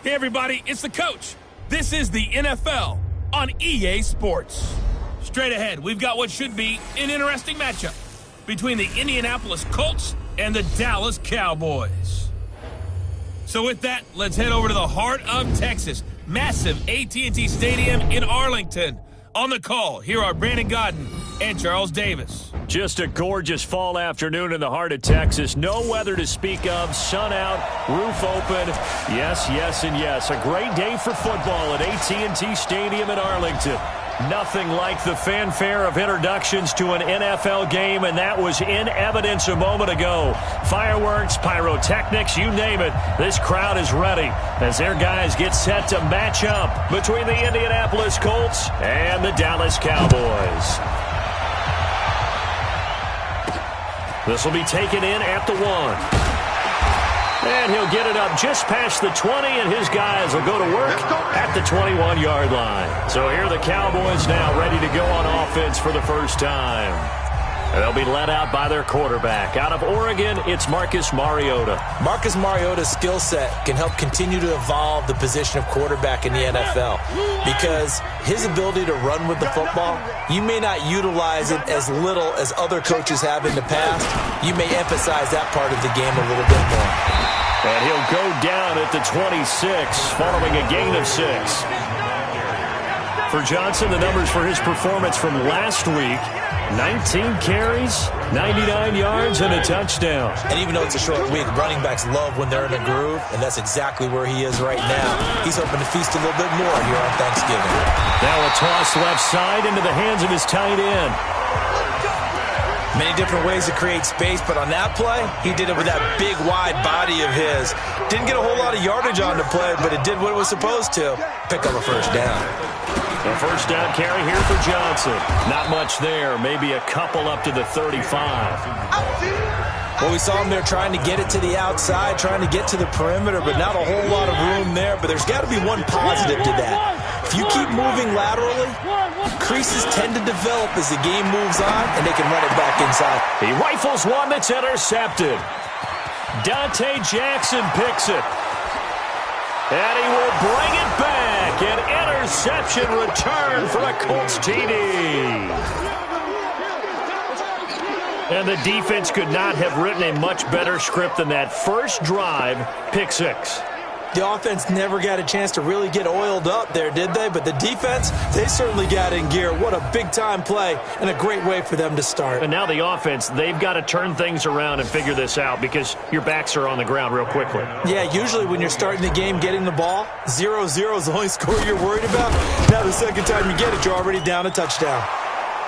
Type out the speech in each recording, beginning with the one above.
Hey, everybody, it's the coach. This is the NFL on EA Sports. Straight ahead, we've got what should be an interesting matchup between the Indianapolis Colts and the Dallas Cowboys. So with that, let's head over to the heart of Texas. Massive AT&T Stadium in Arlington. On the call, here are Brandon Godden and Charles Davis. Just a gorgeous fall afternoon in the heart of Texas. No weather to speak of. Sun out, roof open. Yes, yes, and yes. A great day for football at AT&T Stadium in Arlington. Nothing like the fanfare of introductions to an NFL game, and that was in evidence a moment ago. Fireworks, pyrotechnics, you name it. This crowd is ready as their guys get set to match up between the Indianapolis Colts and the Dallas Cowboys. This will be taken in at the 1. And he'll get it up just past the 20, and his guys will go to work at the 21-yard line. So here are the Cowboys now ready to go on offense for the first time. And they'll be led out by their quarterback. Out of Oregon, it's Marcus Mariota. Marcus Mariota's skill set can help continue to evolve the position of quarterback in the NFL because his ability to run with the football, you may not utilize it as little as other coaches have in the past. You may emphasize that part of the game a little bit more. And he'll go down at the 26 following a gain of 6. For Johnson, the numbers for his performance from last week: 19 carries, 99 yards, and a touchdown. And even though it's a short week, running backs love when they're in a groove, and that's exactly where he is right now. He's hoping to feast a little bit more here on Thanksgiving. Now a toss left side into the hands of his tight end. Many different ways to create space, but on that play, he did it with that big, wide body of his. Didn't get a whole lot of yardage on the play, but it did what it was supposed to. Pick up a first down. A first down carry here for Johnson. Not much there. Maybe a couple up to the 35. Well, we saw him there trying to get it to the outside, trying to get to the perimeter, but not a whole lot of room there. But there's got to be one positive to that. If you keep moving laterally, creases tend to develop as the game moves on, and they can run it back inside. He rifles one that's intercepted. Dante Jackson picks it. And he will bring it back. An interception return for a Colts TD. And the defense could not have written a much better script than that first drive, pick 6. The offense never got a chance to really get oiled up there, did they? But the defense, they certainly got in gear. What a big-time play and a great way for them to start. And now the offense, they've got to turn things around and figure this out because your backs are on the ground real quickly. Yeah, usually when you're starting the game getting the ball, 0-0 is the only score you're worried about. Now the second time you get it, you're already down a touchdown.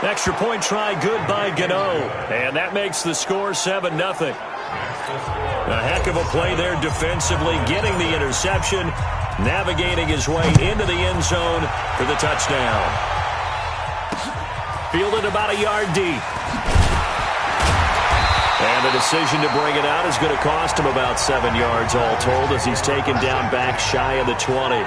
Extra point try good by Gano. And that makes the score 7-0. A heck of a play there defensively, getting the interception, navigating his way into the end zone for the touchdown. Fielded about a yard deep. And the decision to bring it out is going to cost him about 7 yards all told as he's taken down back shy of the 20.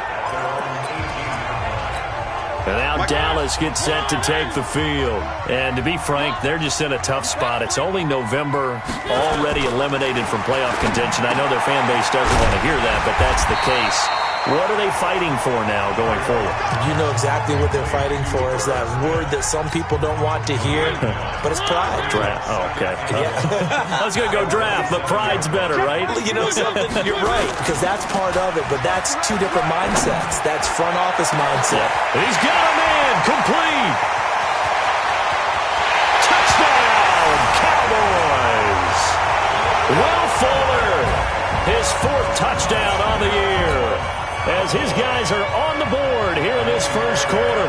And now Dallas gets set to take the field. And to be frank, they're just in a tough spot. It's only November, already eliminated from playoff contention. I know their fan base doesn't want to hear that, but that's the case. What are they fighting for now going forward? You know exactly what they're fighting for is that word that some people don't want to hear, but it's pride. Draft. Oh, okay. Yeah. I was going to go draft, but pride's better, right? You know something? You're right, because that's part of it, but that's two different mindsets. That's front office mindset. Yeah. He's got a man. Complete. Touchdown, Cowboys. Will Fuller, his 4th touchdown on the year, as his guys are on the board here in this first quarter.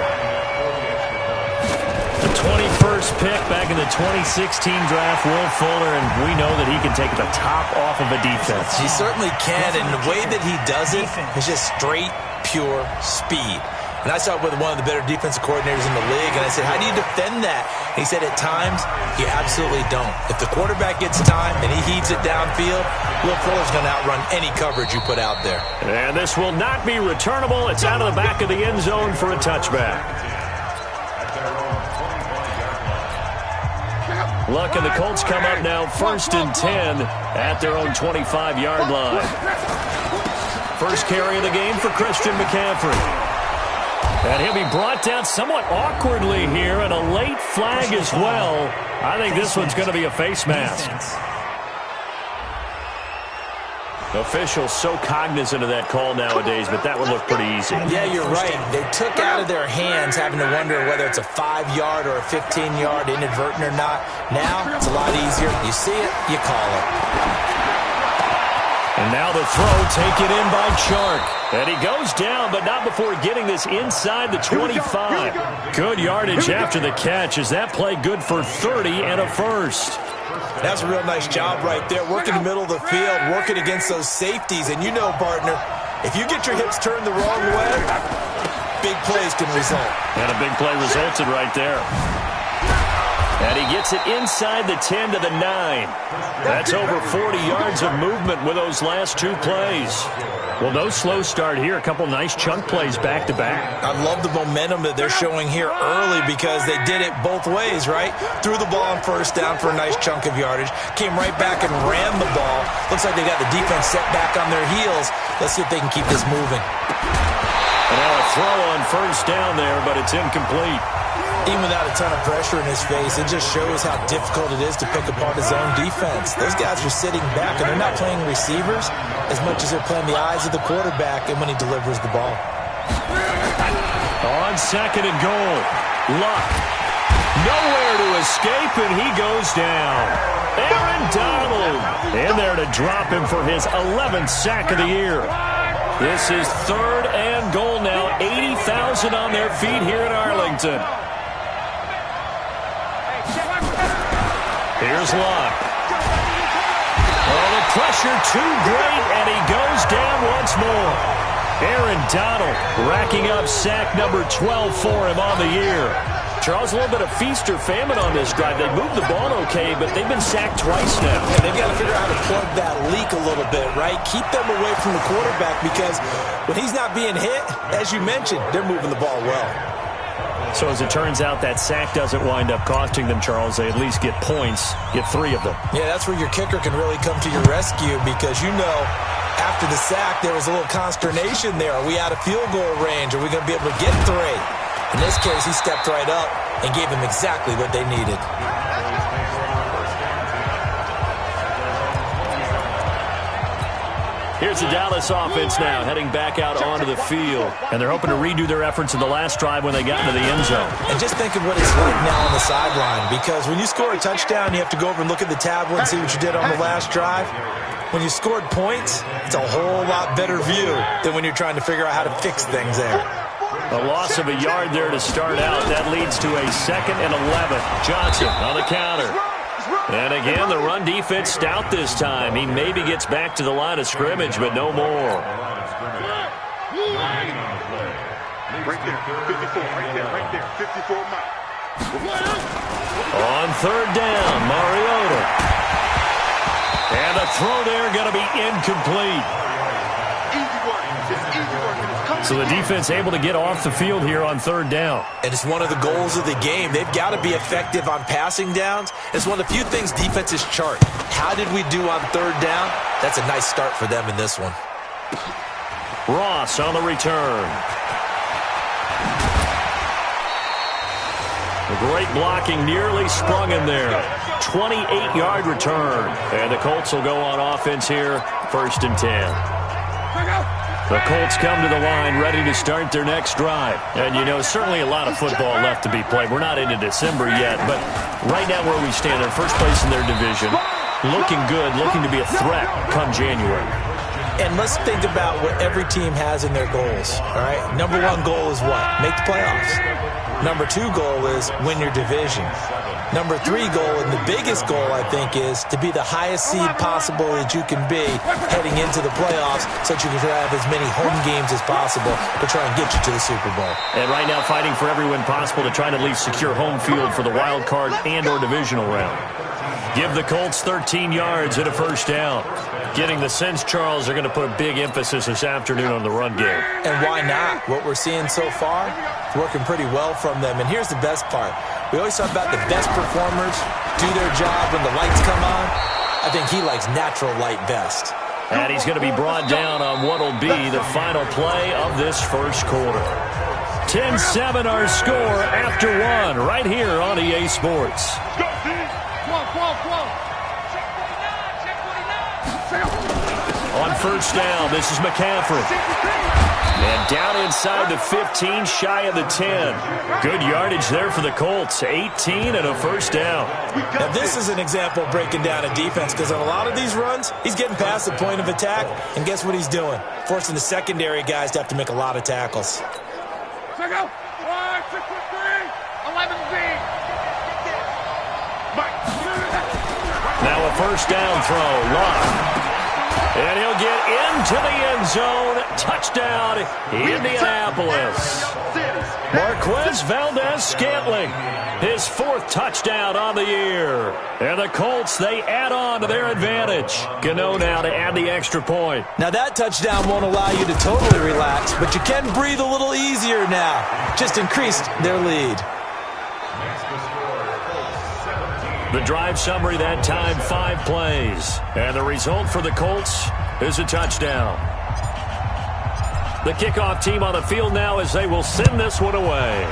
The 21st pick back in the 2016 draft, Will Fuller, and we know that he can take the top off of a defense. He certainly can, and the way that he does it is just straight, pure speed. And I saw it with one of the better defensive coordinators in the league, and I said, how do you defend that? And he said, at times, you absolutely don't. If the quarterback gets time and he heaves it downfield, Will Fuller's going to outrun any coverage you put out there. And this will not be returnable. It's out of the back of the end zone for a touchback. Luck and the Colts come up now 1st and 10 at their own 25-yard line. first carry of the game for Christian McCaffrey. And he'll be brought down somewhat awkwardly here, and a late flag as well. I think this one's going to be a face mask. Officials so cognizant of that call nowadays, but that would look pretty easy. Yeah, you're right. They took out of their hands having to wonder whether it's a 5-yard or a 15-yard inadvertent or not. Now, it's a lot easier. You see it, you call it. And now the throw taken in by Chark. And he goes down, but not before getting this inside the 25. Good yardage after the catch. Is that play good for 30 and a first? That's a real nice job right there. Working the middle of the field, working against those safeties. And you know, partner, if you get your hips turned the wrong way, big plays can result. And a big play resulted right there. And he gets it inside the 10 to the 9. That's over 40 yards of movement with those last two plays. Well, no slow start here. A couple nice chunk plays back-to-back. I love the momentum that they're showing here early because they did it both ways, right? Threw the ball on first down for a nice chunk of yardage. Came right back and ran the ball. Looks like they got the defense set back on their heels. Let's see if they can keep this moving. And now a throw on first down there, but it's incomplete. Even without a ton of pressure in his face, it just shows how difficult it is to pick apart his own defense. Those guys are sitting back, and they're not playing receivers as much as they're playing the eyes of the quarterback and when he delivers the ball. On second and goal, Luck. Nowhere to escape, and he goes down. Aaron Donald in there to drop him for his 11th sack of the year. This is third and goal now. 80,000 on their feet here in Arlington. Here's Luck. Oh, the pressure too great, and he goes down once more. Aaron Donald racking up sack number 12 for him on the year. Charles, a little bit of feast or famine on this drive. They moved the ball okay, but they've been sacked twice now. And they've got to figure out how to plug that leak a little bit, right? Keep them away from the quarterback because when he's not being hit, as you mentioned, they're moving the ball well. So as it turns out, that sack doesn't wind up costing them, Charles. They at least get points, get 3 of them. Yeah, that's where your kicker can really come to your rescue because, you know, after the sack, there was a little consternation there. Are we out of field goal range? Are we going to be able to get 3? In this case, he stepped right up and gave them exactly what they needed. Here's the Dallas offense now, heading back out onto the field. And they're hoping to redo their efforts in the last drive when they got into the end zone. And just think of what it's like now on the sideline, because when you score a touchdown, you have to go over and look at the tablet and see what you did on the last drive. When you scored points, it's a whole lot better view than when you're trying to figure out how to fix things there. A loss of a yard there to start out. That leads to a 2nd and 11. Johnson on the counter. And again, the run defense stout this time. He maybe gets back to the line of scrimmage, but no more. Right there, 54, right there, 54 miles. On third down, Mariota. And the throw there going to be incomplete. So the defense able to get off the field here on third down. And it's one of the goals of the game. They've got to be effective on passing downs. It's one of the few things defenses chart. How did we do on third down? That's a nice start for them in this one. Ross on the return. The great blocking nearly sprung him there. 28-yard return. And the Colts will go on offense here, 1st and 10. The Colts come to the line ready to start their next drive. And, you know, certainly a lot of football left to be played. We're not into December yet, but right now where we stand, they're first place in their division. Looking good, looking to be a threat come January. And let's think about what every team has in their goals, all right? Number 1 goal is what? Make the playoffs. Number 2 goal is win your division. Number 3 goal, and the biggest goal, I think, is to be the highest seed possible that you can be heading into the playoffs so that you can have as many home games as possible to try and get you to the Super Bowl. And right now fighting for every win possible to try and at least secure home field for the wild card and or divisional round. Give the Colts 13 yards and a first down. Getting the sense, Charles, are going to put a big emphasis this afternoon on the run game. And why not? What we're seeing so far, it's working pretty well from them. And here's the best part. We always talk about the best performers do their job when the lights come on. I think he likes natural light best. And he's going to be brought down on what will be the final play of this first quarter. 10-7 our score after one right here on EA Sports. On first down, this is McCaffrey. And down inside the 15, shy of the 10. Good yardage there for the Colts. 18 and a first down. Now this is an example of breaking down a defense, because on a lot of these runs, he's getting past the point of attack, and guess what he's doing? Forcing the secondary guys to have to make a lot of tackles. Check out. 1, 6, 3, 11Z. Now a first down throw. Love. And he'll get into the end zone. Touchdown, Indianapolis. Marquez Valdez-Scantling, his fourth touchdown on the year. And the Colts, they add on to their advantage. Gano now to add the extra point. Now that touchdown won't allow you to totally relax, but you can breathe a little easier now. Just increased their lead. The drive summary that time, 5 plays. And the result for the Colts is a touchdown. The kickoff team on the field now as they will send this one away.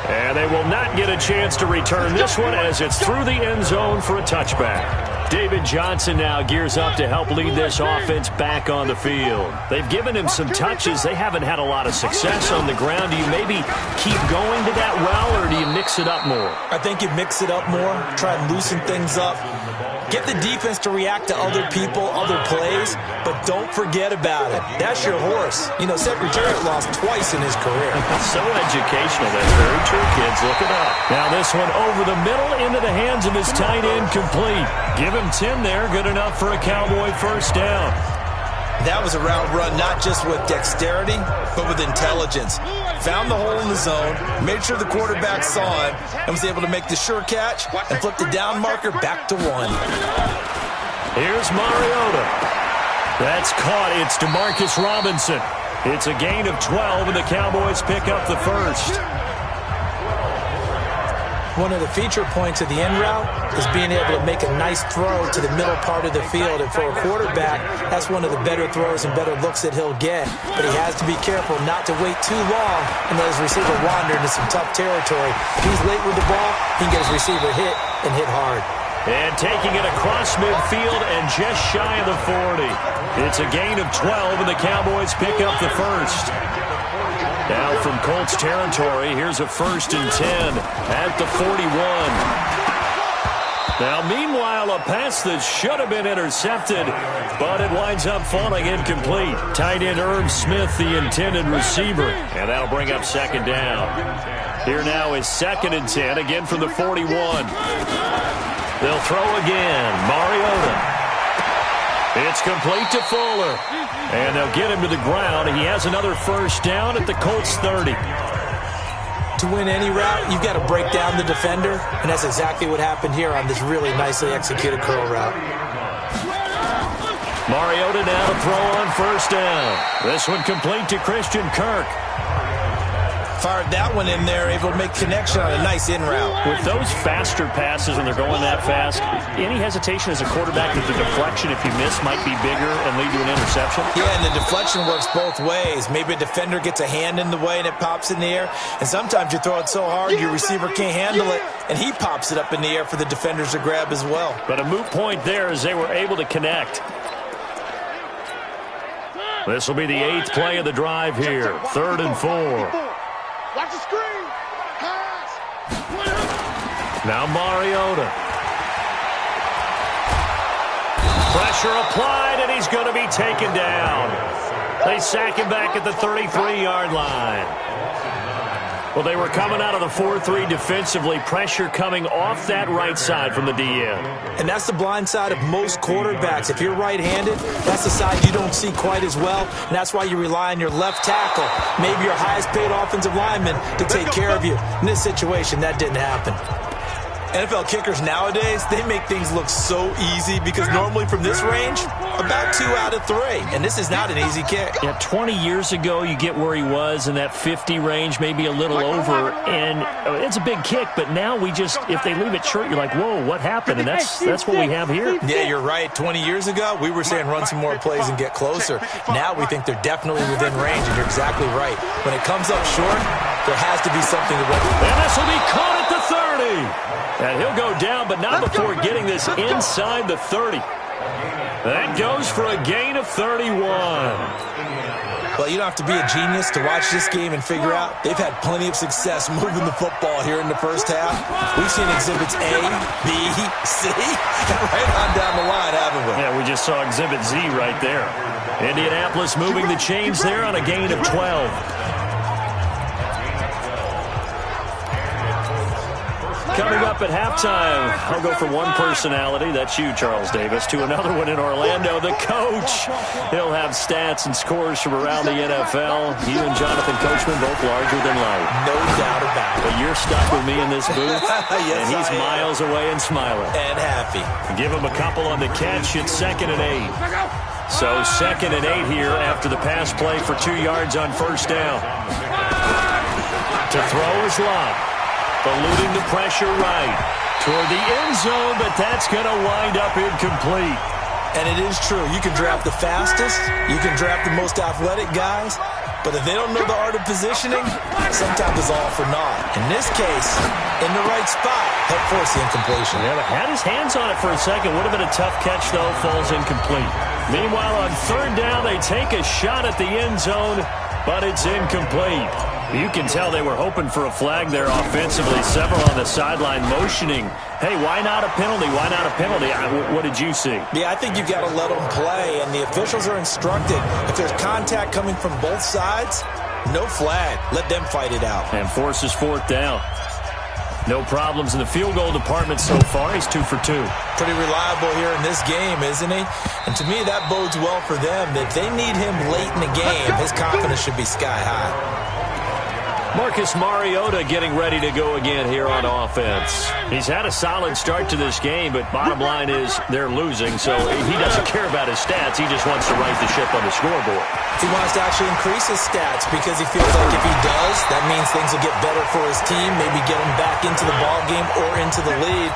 And they will not get a chance to return this one as it's through the end zone for a touchback. David Johnson now gears up to help lead this offense back on the field. They've given him some touches. They haven't had a lot of success on the ground. Do you maybe keep going to that well, or do you mix it up more? I think you mix it up more, try and loosen things up. Get the defense to react to other people, other plays, but don't forget about it. That's your horse. You know, Secretariat lost twice in his career. So educational. That's very true, kids. Look it up. Now this one over the middle into the hands of his tight end, complete. Give him 10 there. Good enough for a Cowboy first down. That was a route run not just with dexterity, but with intelligence. Found the hole in the zone, made sure the quarterback saw it, and was able to make the sure catch and flip the down marker back to 1. Here's Mariota. That's caught. It's DeMarcus Robinson. It's a gain of 12, and the Cowboys pick up the first. One of the feature points of the end route is being able to make a nice throw to the middle part of the field. And for a quarterback, that's one of the better throws and better looks that he'll get. But he has to be careful not to wait too long and let his receiver wander into some tough territory. If he's late with the ball, he can get his receiver hit and hit hard. And taking it across midfield and just shy of the 40. It's a gain of 12, and the Cowboys pick up the first. Now from Colts territory, here's a 1st and 10 at the 41. Now, meanwhile, a pass that should have been intercepted, but it winds up falling incomplete. Tight end Irv Smith, the intended receiver, and that'll bring up second down. Here now is 2nd and 10, again from the 41. They'll throw again. Mariota. It's complete to Fuller. And they'll get him to the ground. He has another first down at the Colts 30. To win any route, you've got to break down the defender, and that's exactly what happened here on this really nicely executed curl route. Mariota now to throw on first down. This one complete to Christian Kirk. Fired that one in there, able to make connection on a nice in route. With those faster passes and they're going that fast, any hesitation as a quarterback that the deflection, if you miss, might be bigger and lead to an interception? Yeah, and the deflection works both ways. Maybe a defender gets a hand in the way and it pops in the air. And sometimes you throw it so hard your receiver can't handle it, and he pops it up in the air for the defenders to grab as well. But a moot point there as they were able to connect. This will be the 8th play of the drive here. 3rd and 4. Watch the screen. Pass. Now Mariota. Pressure applied, and he's going to be taken down. They sack him back at the 33-yard line. Well, they were coming out of the 4-3 defensively. Pressure coming off that right side from the DN. And that's the blind side of most quarterbacks. If you're right-handed, that's the side you don't see quite as well. And that's why you rely on your left tackle, maybe your highest-paid offensive lineman, to take care of you. In this situation, that didn't happen. NFL kickers nowadays, they make things look so easy because normally from this range, About 2 out of 3, and this is not an easy kick. Yeah, 20 years ago, you get where he was in that 50 range, maybe a little over, and it's a big kick, but now if they leave it short, you're like, whoa, what happened? And that's what we have here. Yeah, you're right. 20 years ago, we were saying run some more plays and get closer. Now we think they're definitely within range, and you're exactly right. When it comes up short, there has to be something to run. And this will be caught at the 30. And he'll go down, but not before getting this inside the 30. That goes for a gain of 31. Well, you don't have to be a genius to watch this game and figure out they've had plenty of success moving the football here in the first half. We've seen exhibits A, B, C, and right on down the line, haven't we? Yeah, we just saw exhibit Z right there. Indianapolis moving the chains there on a gain of 12. Coming up at halftime, I'll go from one personality, that's you, Charles Davis, to another one in Orlando, the coach. He'll have stats and scores from around the NFL. You and Jonathan Coachman both larger than life. No doubt about it. But you're stuck with me in this booth, yes, and he's miles away and smiling. And happy. Give him a couple on the catch. It's 2nd and 8. So 2nd and 8 here after the pass play for 2 yards on first down. To throw is Lott. Eluding the pressure right toward the end zone, but that's going to wind up incomplete. And it is true. You can draft the fastest. You can draft the most athletic guys. But if they don't know the art of positioning, sometimes it's all for naught. In this case, in the right spot, helped force the incompletion. Yeah, but had his hands on it for a second. Would have been a tough catch, though. Falls incomplete. Meanwhile, on 3rd down, they take a shot at the end zone, but it's incomplete. You can tell they were hoping for a flag there offensively. Several on the sideline motioning. Hey, why not a penalty? Why not a penalty? What did you see? Yeah, I think you've got to let them play, and the officials are instructed. If there's contact coming from both sides, no flag. Let them fight it out. And forces 4th down. No problems in the field goal department so far. He's 2 for 2. Pretty reliable here in this game, isn't he? And to me, that bodes well for them. If they need him late in the game, his confidence should be sky high. Marcus Mariota getting ready to go again here on offense. He's had a solid start to this game, but bottom line is they're losing, so he doesn't care about his stats. He just wants to right the ship on the scoreboard. He wants to actually increase his stats because he feels like if he does, that means things will get better for his team, maybe get him back into the ball game or into the lead.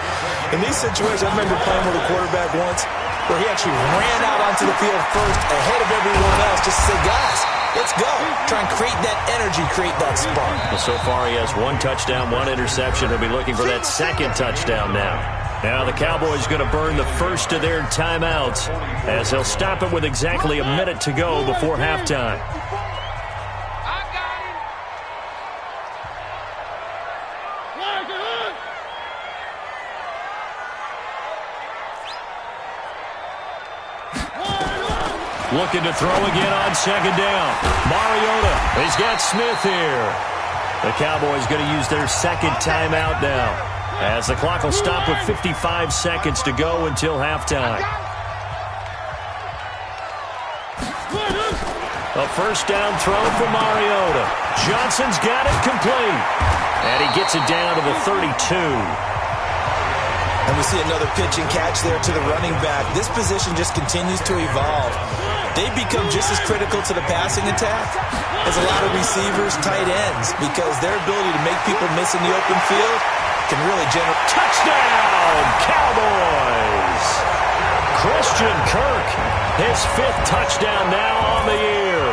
In these situations, I remember playing with a quarterback once where he actually ran out onto the field first ahead of everyone else just to say, guys, let's go. Try and create that energy, create that spark. Well, so far he has 1 touchdown, 1 interception. He'll be looking for that 2nd touchdown now. Now the Cowboys going to burn the first of their timeouts as they'll stop it with exactly a minute to go before halftime. Looking to throw again on 2nd down. Mariota, he's got Smith here. The Cowboys going to use their 2nd timeout now, as the clock will stop with 55 seconds to go until halftime. A first down throw for Mariota. Johnson's got it complete. And he gets it down to the 32. And we see another pitch and catch there to the running back. This position just continues to evolve. They become just as critical to the passing attack as a lot of receivers, tight ends, because their ability to make people miss in the open field can really generate. Touchdown, Cowboys! Christian Kirk, his 5th touchdown now on the year,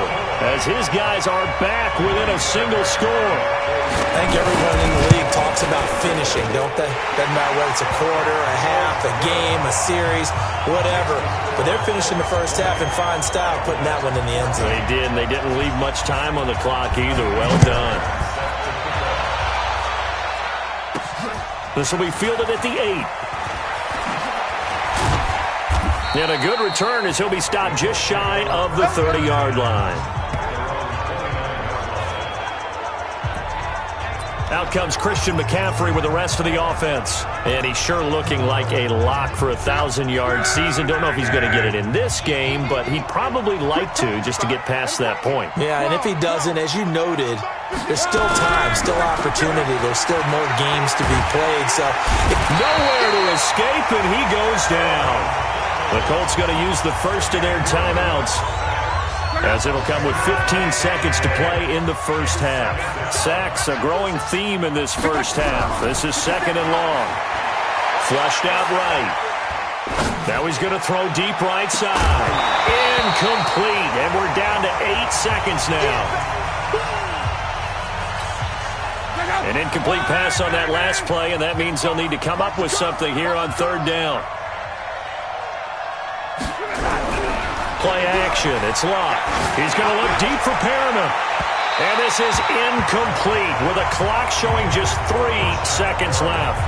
as his guys are back within a single score. I think everyone in the league talks about finishing, don't they? Doesn't matter whether it's a quarter, a half, a game, a series, whatever. But they're finishing the first half in fine style, putting that one in the end zone. They did, and they didn't leave much time on the clock either. Well done. This will be fielded at the 8. And a good return as he'll be stopped just shy of the 30-yard line. Out comes Christian McCaffrey with the rest of the offense. And he's sure looking like a lock for a 1,000-yard season. Don't know if he's going to get it in this game, but he'd probably like to just to get past that point. Yeah, and if he doesn't, as you noted, there's still time, still opportunity. There's still more games to be played. So nowhere to escape, and he goes down. The Colts going to use the first of their timeouts, as it'll come with 15 seconds to play in the first half. Sacks, a growing theme in this first half. This is 2nd and long. Flushed out right. Now he's going to throw deep right side. Incomplete, and we're down to 8 seconds now. An incomplete pass on that last play, and that means they'll need to come up with something here on 3rd down. Play action. It's Locke. He's going to look deep for Perriman. And this is incomplete with a clock showing just 3 seconds left.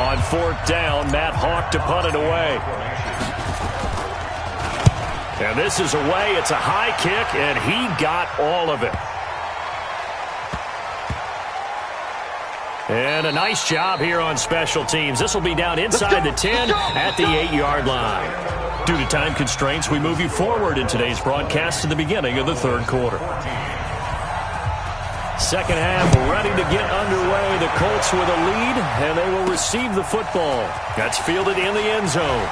On 4th down, Matt Hawk to punt it away. And this is away. It's a high kick, and he got all of it. And a nice job here on special teams. This will be down inside the 10 at the 8-yard line. Due to time constraints, we move you forward in today's broadcast to the beginning of the 3rd quarter. Second half ready to get underway. The Colts with a lead, and they will receive the football. That's fielded in the end zone.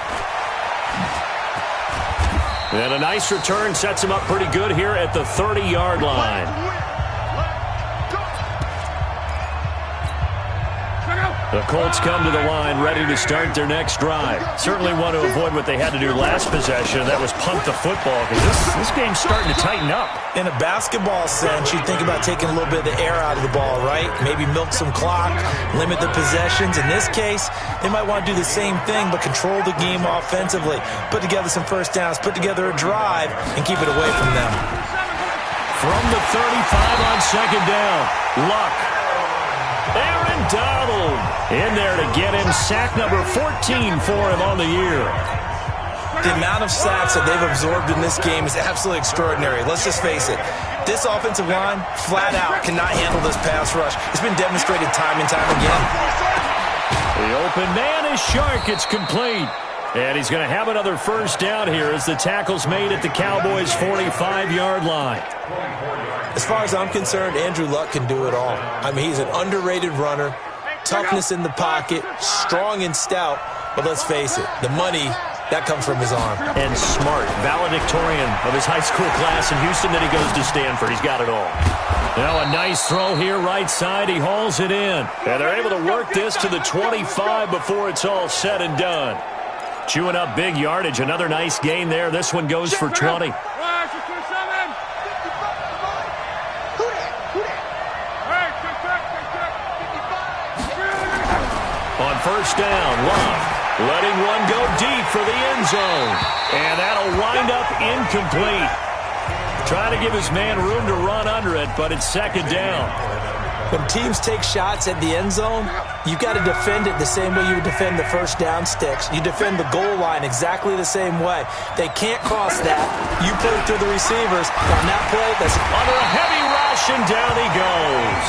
And a nice return sets him up pretty good here at the 30-yard line. The Colts come to the line ready to start their next drive. Certainly want to avoid what they had to do last possession. That was punt the football, because this game's starting to tighten up. In a basketball sense, you think about taking a little bit of the air out of the ball, right? Maybe milk some clock, limit the possessions. In this case, they might want to do the same thing, but control the game offensively. Put together some first downs, put together a drive, and keep it away from them. From the 35 on 2nd down, Luck. Aaron Donald in there to get him sack number 14 for him on the year. The amount of sacks that they've absorbed in this game is absolutely extraordinary. Let's just face it. This offensive line, flat out, cannot handle this pass rush. It's been demonstrated time and time again. The open man is Shark. It's complete. And he's going to have another first down here as the tackle's made at the Cowboys' 45-yard line. As far as I'm concerned, Andrew Luck can do it all. I mean, he's an underrated runner, toughness in the pocket, strong and stout. But let's face it, the money, that comes from his arm. And smart, valedictorian of his high school class in Houston, then he goes to Stanford. He's got it all. Now a nice throw here right side. He hauls it in. And they're able to work this to the 25 before it's all said and done. Chewing up big yardage. Another nice gain there. This one goes for 20. On first down, Love letting one go deep for the end zone. And that'll wind up incomplete. Trying to give his man room to run under it, but it's 2nd down. When teams take shots at the end zone, you've got to defend it the same way you would defend the first down sticks. You defend the goal line exactly the same way. They can't cross that. You put it through the receivers. On that play, that's under a heavy rush, and down he goes.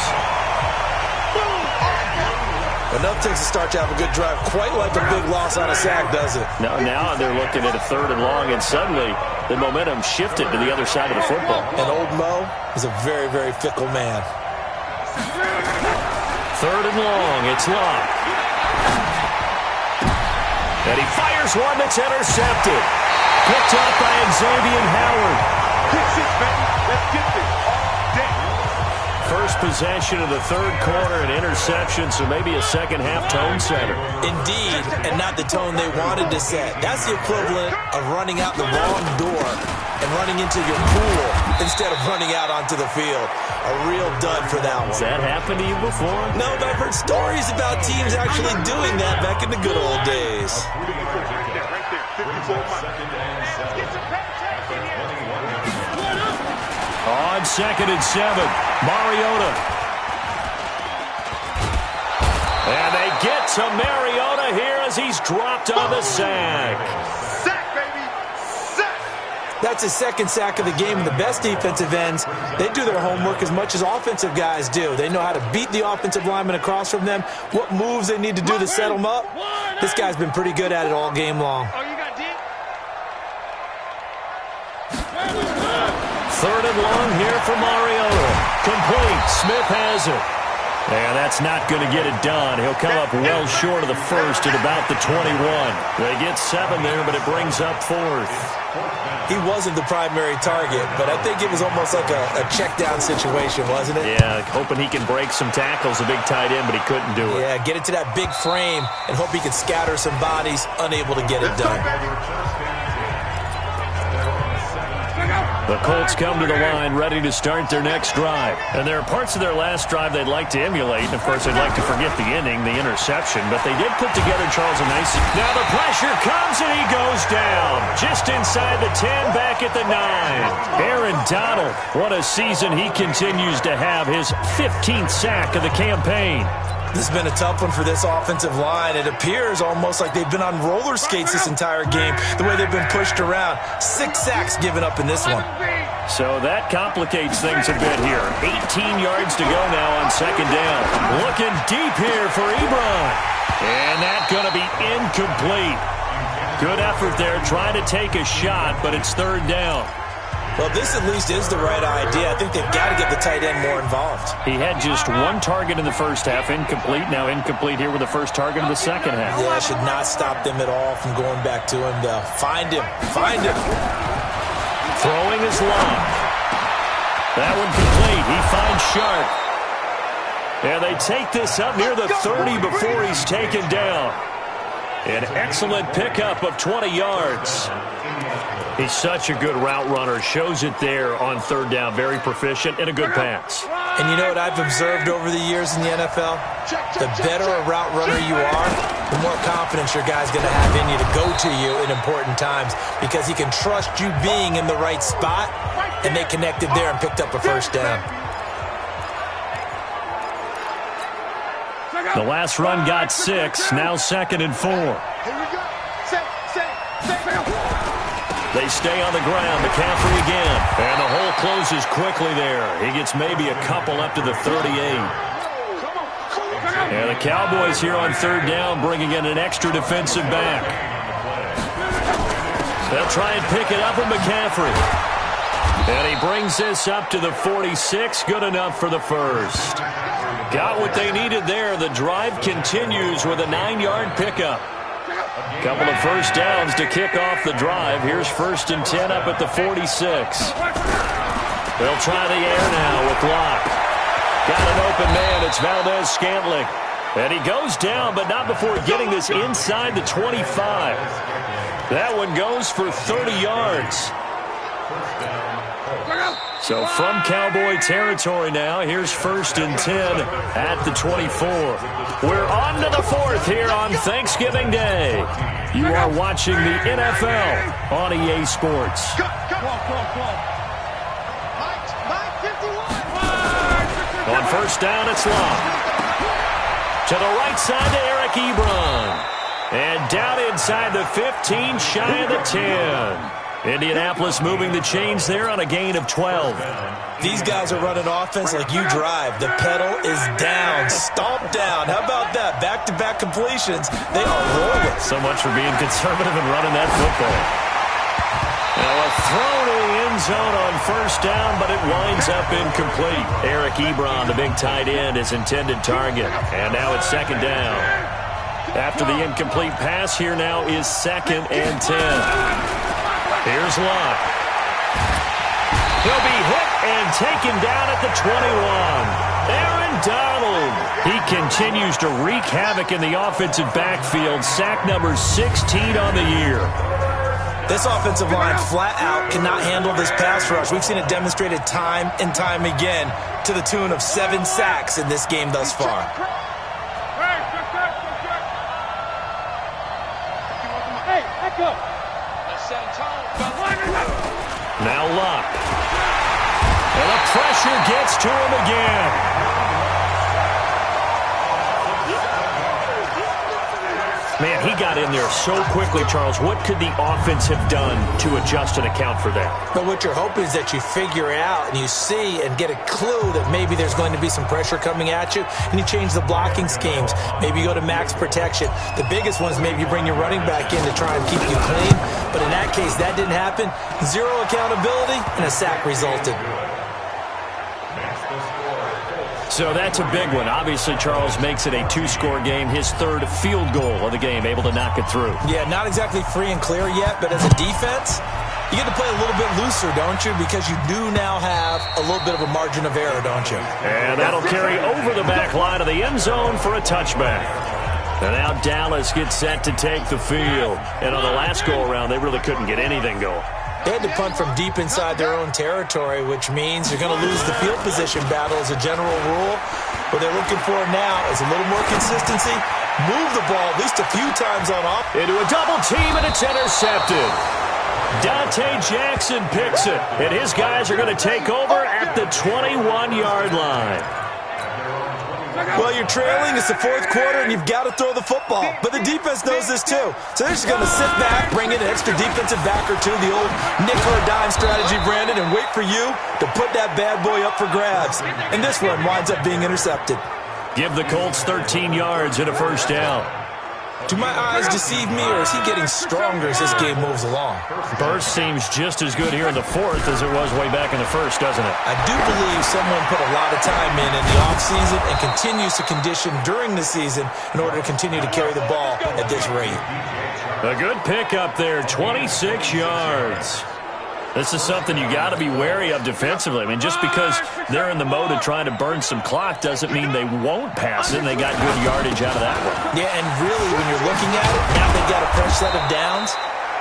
Enough takes to start to have a good drive. Quite like a big loss on a sack, does it? Now they're looking at a 3rd and long, and suddenly the momentum shifted to the other side of the football. And old Mo is a very, very fickle man. 3rd and long, it's Locke. And he fires one that's intercepted. Picked up by Xavier Howard. Pick 6, baby. Let's get this all day. First possession of the 3rd quarter, an interception, so maybe a second-half tone setter. Indeed, and not the tone they wanted to set. That's the equivalent of running out the wrong door and running into your pool instead of running out onto the field. A real dud for that one. Has that happened to you before? No, but I've heard stories about teams actually doing that back in the good old days. On 2nd and 7, Mariota. And they get to Mariota here as he's dropped on the sack. Sack, baby. Sack. That's his 2nd sack of the game, and the best defensive ends, they do their homework as much as offensive guys do. They know how to beat the offensive lineman across from them, what moves they need to do to set them up. This guy's been pretty good at it all game long. 3rd and long here for Mariota. Complete. Smith has it. And that's not going to get it done. He'll come up well short of the first at about the 21. They get 7 there, but it brings up 4th. He wasn't the primary target, but I think it was almost like a check-down situation, wasn't it? Yeah, hoping he can break some tackles, a big tight end, but he couldn't do it. Yeah, get it to that big frame and hope he can scatter some bodies, unable to get it done. The Colts come to the line ready to start their next drive. And there are parts of their last drive they'd like to emulate. And, of course, they'd like to forget the inning, the interception. But they did put together, Charles, a nice... Now the pressure comes and he goes down. Just inside the 10, back at the 9. Aaron Donald, what a season he continues to have. His 15th sack of the campaign. This has been a tough one for this offensive line. It appears almost like they've been on roller skates this entire game, the way they've been pushed around. 6 sacks given up in this one. So that complicates things a bit here. 18 yards to go now on second down. Looking deep here for Ebron. And that's going to be incomplete. Good effort there, trying to take a shot, but it's third down. Well, this at least is the right idea. I think they've got to get the tight end more involved. He had just 1 target in the first half, incomplete. Now incomplete here with the first target in the second half. Yeah, should not stop them at all from going back to him. Find him. Find him. Throwing is long. That one complete. He finds Sharp. And they take this up near the 30 before he's taken down. An excellent pickup of 20 yards. He's such a good route runner. Shows it there on third down. Very proficient and a good pass. And you know what I've observed over the years in the NFL? The better a route runner you are, the more confidence your guy's going to have in you to go to you in important times because he can trust you being in the right spot, and they connected there and picked up a first down. The last run got 6. Now 2nd and 4. They stay on the ground. McCaffrey again. And the hole closes quickly there. He gets maybe a couple up to the 38. And the Cowboys here on third down bringing in an extra defensive back. They'll try and pick it up with McCaffrey. And he brings this up to the 46. Good enough for the first. Got what they needed there. The drive continues with a 9-yard pickup. Couple of first downs to kick off the drive. Here's 1st and 10 up at the 46. They'll try the air now with Locke. Got an open man. It's Valdez-Scantling. And he goes down, but not before getting this inside the 25. That one goes for 30 yards. So from Cowboy territory now, here's 1st and 10 at the 24. We're on to the 4th here on Thanksgiving Day. You are watching the NFL on EA Sports. On first down, it's Long. To the right side to Eric Ebron. And down inside the 15, shy of the 10. Indianapolis moving the chains there on a gain of 12. These guys are running offense like you drive. The pedal is down, stomped down. How about that? Back-to-back completions. They are rolling. So much for being conservative and running that football. Now a throw to the end zone on first down, but it winds up incomplete. Eric Ebron, the big tight end, his intended target. And now it's 2nd down. After the incomplete pass, here now is 2nd and 10. Here's Locke. He'll be hit and taken down at the 21. Aaron Donald. He continues to wreak havoc in the offensive backfield. Sack number 16 on the year. This offensive line flat out cannot handle this pass rush. We've seen it demonstrated time and time again to the tune of 7 sacks in this game thus far. Hey, echo. Now Locke. And the pressure gets to him again. Man, he got in there so quickly, Charles. What could the offense have done to adjust and account for that? But what you're hoping is that you figure out and you see and get a clue that maybe there's going to be some pressure coming at you, and you change the blocking schemes. Maybe you go to max protection. The biggest one is maybe you bring your running back in to try and keep you clean. But in that case, that didn't happen. 0 accountability, and a sack resulted. So that's a big one. Obviously, Charles makes it a 2-score game. His third field goal of the game, able to knock it through. Yeah, not exactly free and clear yet, but as a defense, you get to play a little bit looser, don't you? Because you do now have a little bit of a margin of error, don't you? And that'll carry over the back line of the end zone for a touchback. And now Dallas gets set to take the field. And on the last go-around, they really couldn't get anything going. They had to punt from deep inside their own territory, which means they're going to lose the field position battle as a general rule. What they're looking for now is a little more consistency. Move the ball at least a few times on off. Into a double team, and it's intercepted. Dante Jackson picks it, and his guys are going to take over at the 21-yard line. Well, you're trailing. It's the fourth quarter, and you've got to throw the football. But the defense knows this, too. So they're just going to sit back, bring in an extra defensive back or two, the old nickel or dime strategy, Brandon, and wait for you to put that bad boy up for grabs. And this one winds up being intercepted. Give the Colts 13 yards and a first down. Do my eyes deceive me, or is he getting stronger as this game moves along? Burst seems just as good here in the fourth as it was way back in the first, doesn't it? I do believe someone put a lot of time in the offseason and continues to condition during the season in order to continue to carry the ball at this rate. A good pickup there, 26 yards. This is something you got to be wary of defensively. I mean, just because they're in the mode of trying to burn some clock doesn't mean they won't pass it, and they got good yardage out of that one. Yeah, and really, when you're looking at it, now they've got a fresh set of downs.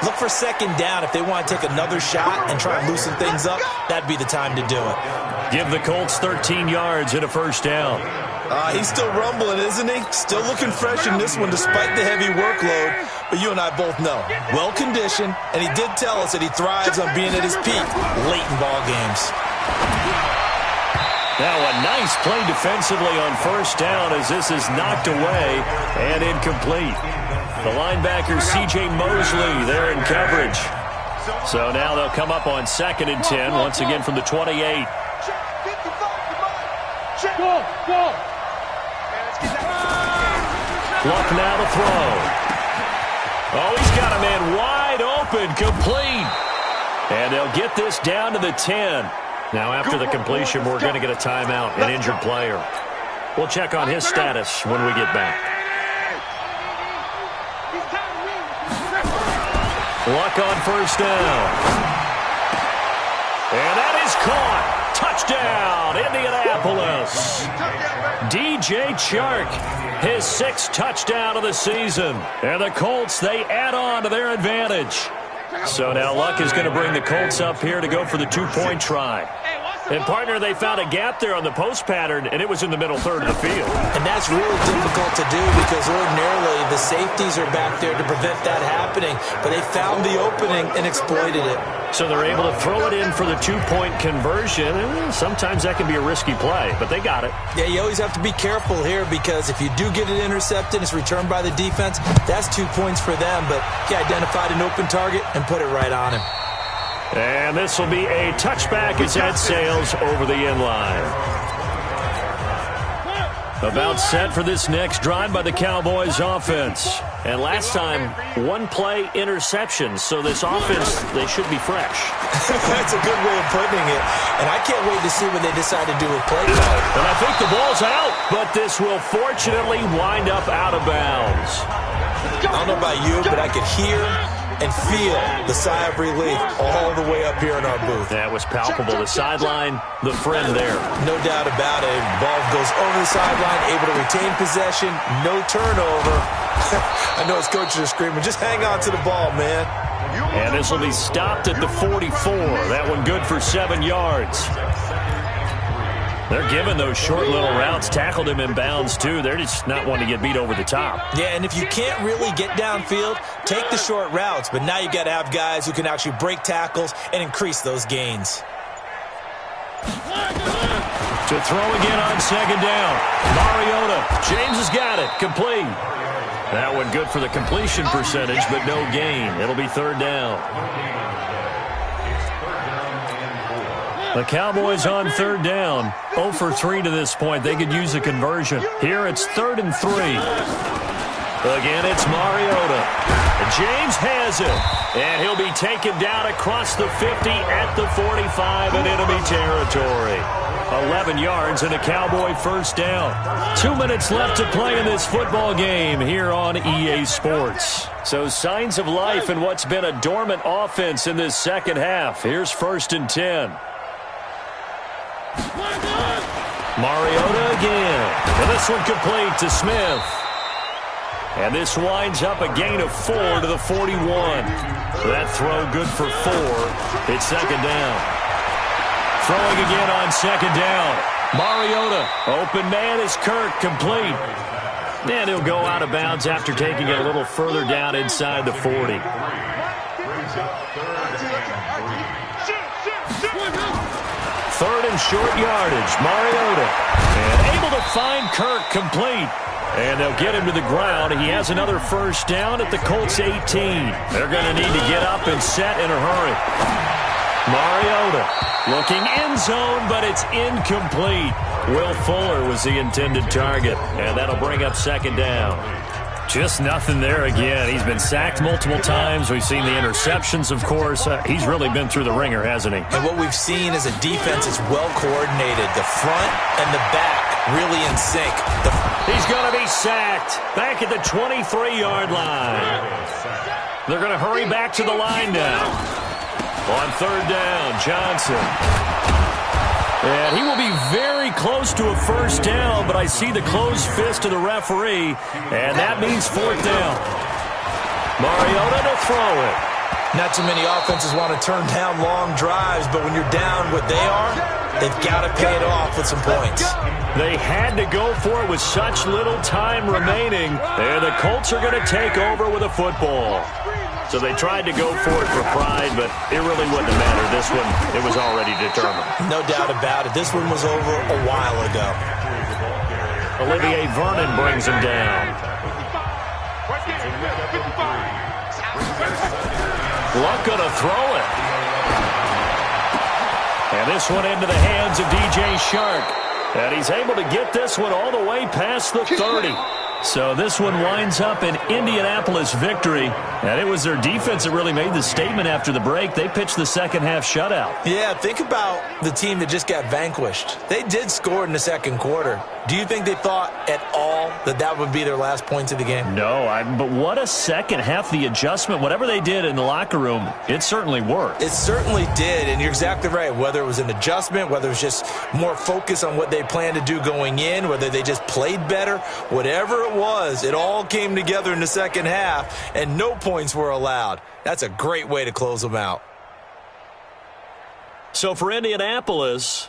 Look for second down. If they want to take another shot and try and loosen things up, that'd be the time to do it. Give the Colts 13 yards and a first down. He's still rumbling, isn't he? Still looking fresh in this one despite the heavy workload. But you and I both know, well-conditioned, and he did tell us that he thrives on being at his peak late in ball games. Now a nice play defensively on first down as this is knocked away and incomplete. The linebacker C.J. Mosley there in coverage. So now they'll come up on 2nd and 10, once again from the 28. Luck now to throw. Oh, he's got a man wide open, complete. And they'll get this down to the 10. Now after the completion, we're going to get a timeout, an injured player. We'll check on his status when we get back. Luck on first down. And that is caught. Touchdown, Indianapolis. DJ Chark, his 6th touchdown of the season. And the Colts, they add on to their advantage. So now Luck is going to bring the Colts up here to go for the 2-point try. And, partner, they found a gap there on the post pattern, and it was in the middle third of the field. And that's really difficult to do because ordinarily the safeties are back there to prevent that happening. But they found the opening and exploited it. So they're able to throw it in for the 2-point conversion. And sometimes that can be a risky play, but they got it. Yeah, you always have to be careful here because if you do get it intercepted, it's returned by the defense, that's 2 points for them. But he identified an open target and put it right on him. And this will be a touchback as that sails over the end line. About set for this next drive by the Cowboys offense. And last time, 1-play interception. So this offense, they should be fresh. That's a good way of putting it. And I can't wait to see what they decide to do with play call. And I think the ball's out, but this will fortunately wind up out of bounds. I don't know about you, but I could hear and feel the sigh of relief all the way up here in our booth. That was palpable. The sideline, the friend there. No doubt about it. Ball goes over the sideline, able to retain possession, no turnover. I know his coaches are screaming, just hang on to the ball, man. And this will be stopped at the 44. That one good for 7 yards. They're giving those short little routes. Tackled him in bounds, too. They're just not wanting to get beat over the top. Yeah, and if you can't really get downfield, take the short routes. But now you got to have guys who can actually break tackles and increase those gains. To throw again on 2nd down. Mariota. James has got it. Complete. That one good for the completion percentage, but no gain. It'll be 3rd down. The Cowboys on 3rd down. 0 for 3 to this point. They could use a conversion. Here it's 3rd and 3. Again, it's Mariota. James has it. And he'll be taken down across the 50 at the 45 in enemy territory. 11 yards and a Cowboy first down. 2 minutes left to play in this football game here on EA Sports. So signs of life in what's been a dormant offense in this second half. Here's 1st and 10. Mariota again. And this one complete to Smith. And this winds up a gain of 4 to the 41. That throw good for 4. It's second down. Throwing again on second down. Mariota. Open man is Kirk. Complete. And he'll go out of bounds after taking it a little further down inside the 40. Third and short yardage. Mariota. And able to find Kirk. Complete. And they'll get him to the ground. He has another first down at the Colts 18. They're going to need to get up and set in a hurry. Mariota looking end zone, but it's incomplete. Will Fuller was the intended target, and that'll bring up second down. Just nothing there again. He's been sacked multiple times. We've seen the interceptions, of course. He's really been through the ringer, hasn't he? And what we've seen is a defense that's well coordinated. The front and the back really in sync. He's going to be sacked back at the 23-yard line. They're going to hurry back to the line now. On third down, Johnson. And he will be very close to a first down, but I see the closed fist of the referee, and that means fourth down. Mariota to throw it. Not too many offenses want to turn down long drives, but when you're down what they are, they've got to pay it off with some points. They had to go for it with such little time remaining, and the Colts are going to take over with a football. So they tried to go for it for pride, but it really wouldn't have mattered. This one, it was already determined. No doubt about it. This one was over a while ago. Olivier Vernon brings him down. Luck gonna throw it. And this one into the hands of DJ Shark. And he's able to get this one all the way past the 30. So this one winds up an Indianapolis victory. And it was their defense that really made the statement after the break. They pitched the second half shutout. Yeah, think about the team that just got vanquished. They did score in the second quarter. Do you think they thought at all that that would be their last points of the game? No, but what a second half. The adjustment, whatever they did in the locker room, it certainly worked. It certainly did, and you're exactly right. Whether it was an adjustment, whether it was just more focus on what they planned to do going in, whether they just played better, whatever it was, it all came together in the second half, and no points were allowed. That's a great way to close them out. So for Indianapolis,